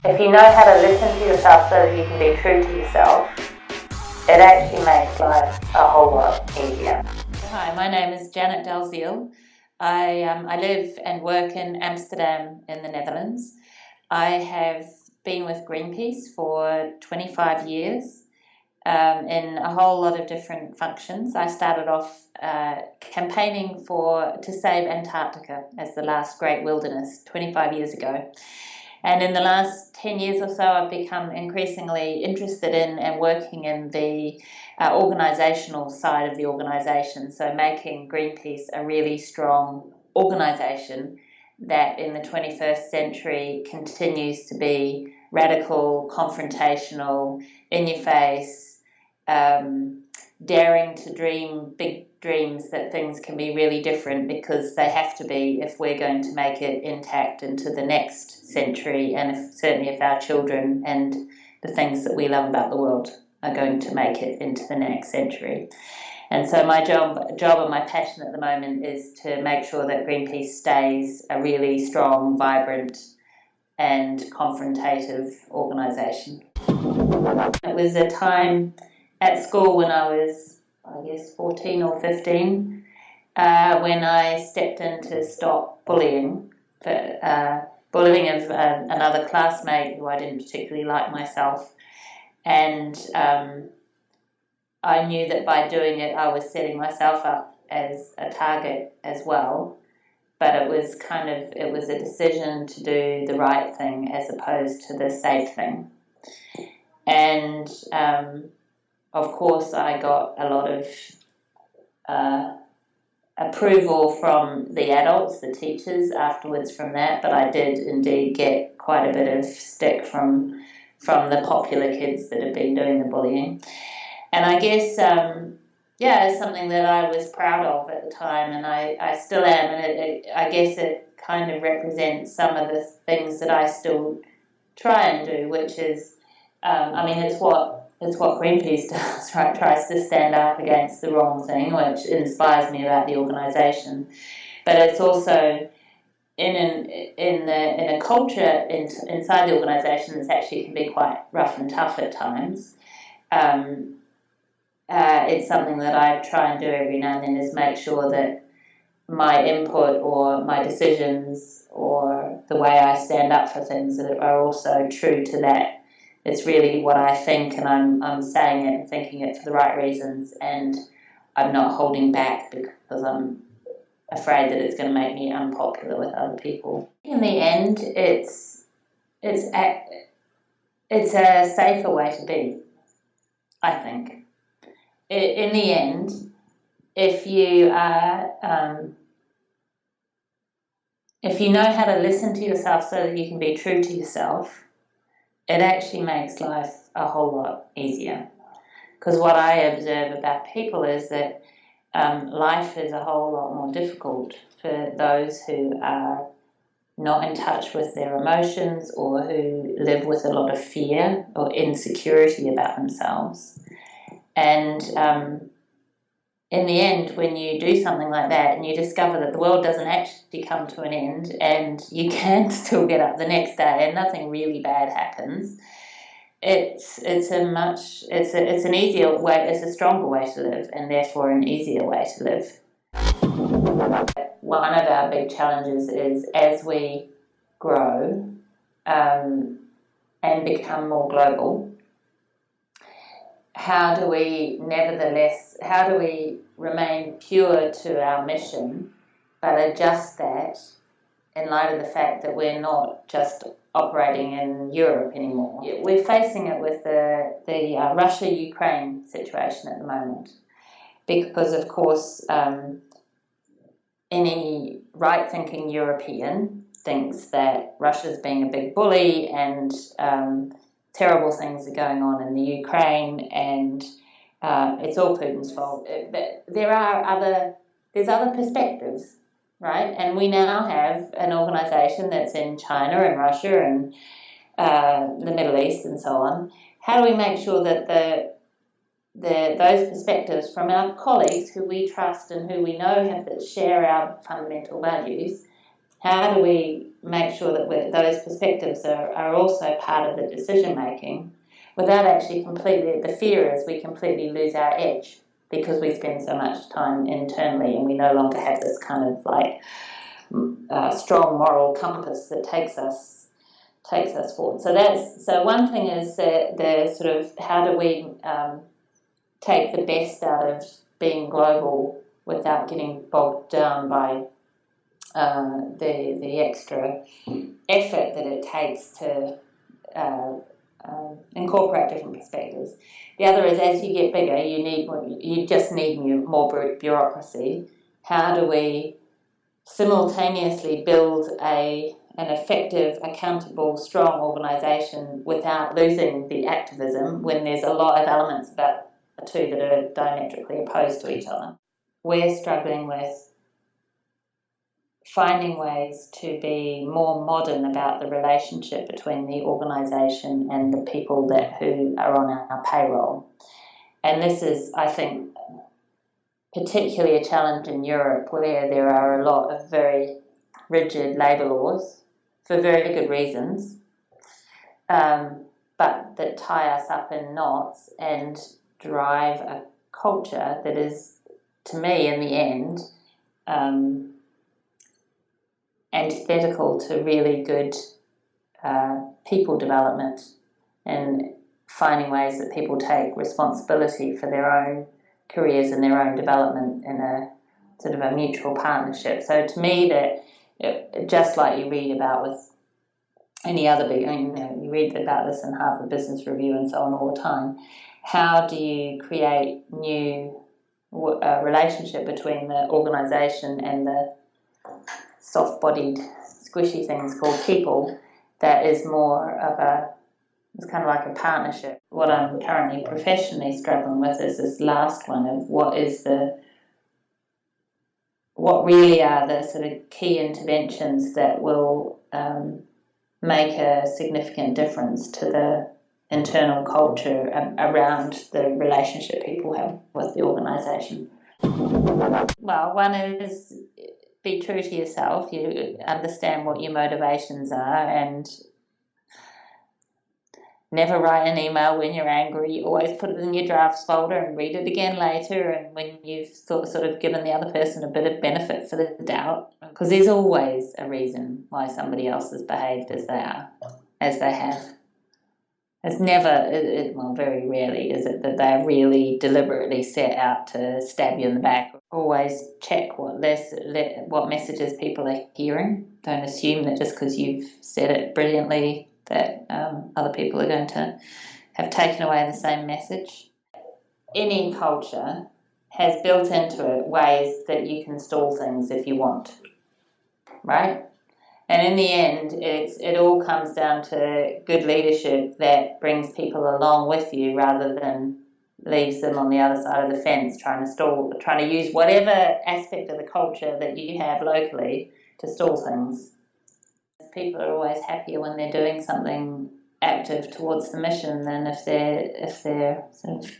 If you know how to listen to yourself so that you can be true to yourself, it actually makes life a whole lot easier. Hi, my name is Dalziell. I live and work in Amsterdam in the Netherlands. I have been with Greenpeace for 25 years in a whole lot of different functions. I started off campaigning to save Antarctica as the last great wilderness 25 years ago. And in the last 10 years or so, I've become increasingly interested in and working in the organisational side of the organisation, so making Greenpeace a really strong organisation that in the 21st century continues to be radical, confrontational, in your face, daring to dream big dreams that things can be really different, because they have to be if we're going to make it intact into the next century, and certainly if our children and the things that we love about the world are going to make it into the next century. And so my job and my passion at the moment is to make sure that Greenpeace stays a really strong, vibrant and confrontative organisation. It was a time at school when I was, 14 or 15, when I stepped in to stop bullying of another classmate who I didn't particularly like myself. And I knew that by doing it, I was setting myself up as a target as well. But it was a decision to do the right thing as opposed to the safe thing. And of course, I got a lot of approval from the adults, the teachers, afterwards from that. But I did indeed get quite a bit of stick from the popular kids that had been doing the bullying. And I guess, it's something that I was proud of at the time, and I still am. And I guess it kind of represents some of the things that I still try and do, which is, it's what Greenpeace does, right? Tries to stand up against the wrong thing, which inspires me about the organisation. But it's also in a culture inside the organisation that's actually can be quite rough and tough at times. It's something that I try and do every now and then, is make sure that my input or my decisions or the way I stand up for things are also true to that. It's really what I think, and I'm saying it and thinking it for the right reasons, and I'm not holding back because I'm afraid that it's going to make me unpopular with other people. In the end, it's a safer way to be, I think. In the end, if you know how to listen to yourself so that you can be true to yourself, it actually makes life a whole lot easier. Because what I observe about people is that life is a whole lot more difficult for those who are not in touch with their emotions, or who live with a lot of fear or insecurity about themselves. And in the end, when you do something like that and you discover that the world doesn't actually come to an end, and you can still get up the next day and nothing really bad happens, it's an easier way, it's a stronger way to live, and therefore an easier way to live. One of our big challenges is, as we grow and become more global, how do we remain pure to our mission, but adjust that in light of the fact that we're not just operating in Europe anymore? We're facing it with the Russia-Ukraine situation at the moment, because of course any right-thinking European thinks that Russia's being a big bully, and terrible things are going on in the Ukraine, and it's all Putin's fault. But there's other perspectives, right? And we now have an organisation that's in China and Russia and the Middle East and so on. How do we make sure that those perspectives from our colleagues who we trust and who we know share our fundamental values How do we make sure that those perspectives are also part of the decision making without actually completely, the fear is we completely lose our edge because we spend so much time internally and we no longer have this kind of like strong moral compass that takes us forward. So one thing is the sort of how do we take the best out of being global without getting bogged down by the extra effort that it takes to incorporate different perspectives. The other is as you get bigger, you just need more bureaucracy. How do we simultaneously build an effective, accountable, strong organisation without losing the activism when there's a lot of elements about the two that are diametrically opposed to each other? We're struggling with finding ways to be more modern about the relationship between the organisation and the people who are on our payroll. And this is, I think, particularly a challenge in Europe where there are a lot of very rigid labour laws for very good reasons, but that tie us up in knots and drive a culture that is, to me, in the end, antithetical to really good people development and finding ways that people take responsibility for their own careers and their own development in a sort of a mutual partnership. So to me, that just like you read about with any other big, you read about this in Harvard Business Review and so on all the time. How do you create new relationship between the organisation and the soft-bodied, squishy things called people that is more of it's kind of like a partnership. What I'm currently professionally struggling with is this last one of what really are the sort of key interventions that will make a significant difference to the internal culture around the relationship people have with the organisation. Well, one is be true to yourself. You understand what your motivations are and never write an email when you're angry. Always put it in your drafts folder and read it again later, and when you've sort of given the other person a bit of benefit for the doubt, because there's always a reason why somebody else has behaved as they have. It's never, well, very rarely is it that they're really deliberately set out to stab you in the back. Always check what messages people are hearing. Don't assume that just because you've said it brilliantly that other people are going to have taken away the same message. Any culture has built into it ways that you can stall things if you want, right? And in the end, it all comes down to good leadership that brings people along with you rather than leaves them on the other side of the fence trying to use whatever aspect of the culture that you have locally to stall things. People are always happier when they're doing something active towards the mission than if they're sort of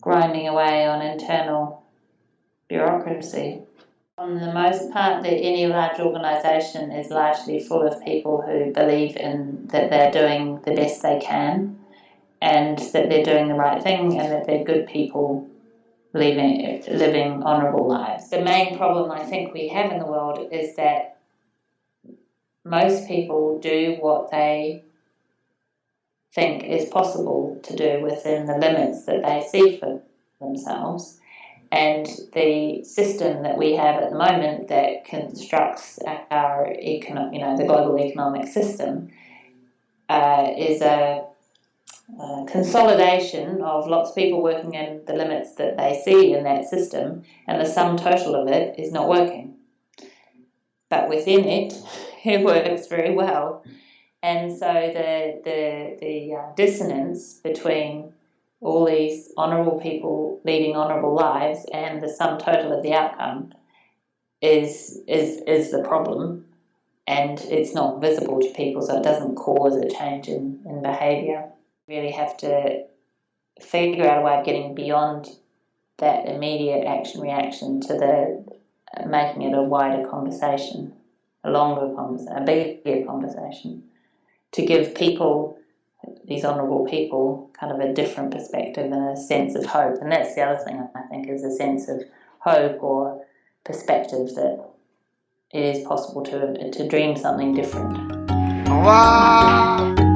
grinding away on internal bureaucracy. On the most part, any large organisation is largely full of people who believe in that they're doing the best they can and that they're doing the right thing and that they're good people living honourable lives. The main problem I think we have in the world is that most people do what they think is possible to do within the limits that they see for themselves. And the system that we have at the moment that constructs our the global economic system is a consolidation of lots of people working in the limits that they see in that system, and the sum total of it is not working. But within it, it works very well. And so the dissonance between all these honourable people leading honourable lives and the sum total of the outcome is the problem, and it's not visible to people, so it doesn't cause a change in behaviour. We really have to figure out a way of getting beyond that immediate action-reaction to making it a wider conversation. a longer conversation, a bigger conversation, to give people, these honourable people, kind of a different perspective and a sense of hope. And that's the other thing, I think, is a sense of hope or perspective that it is possible to dream something different. Wow.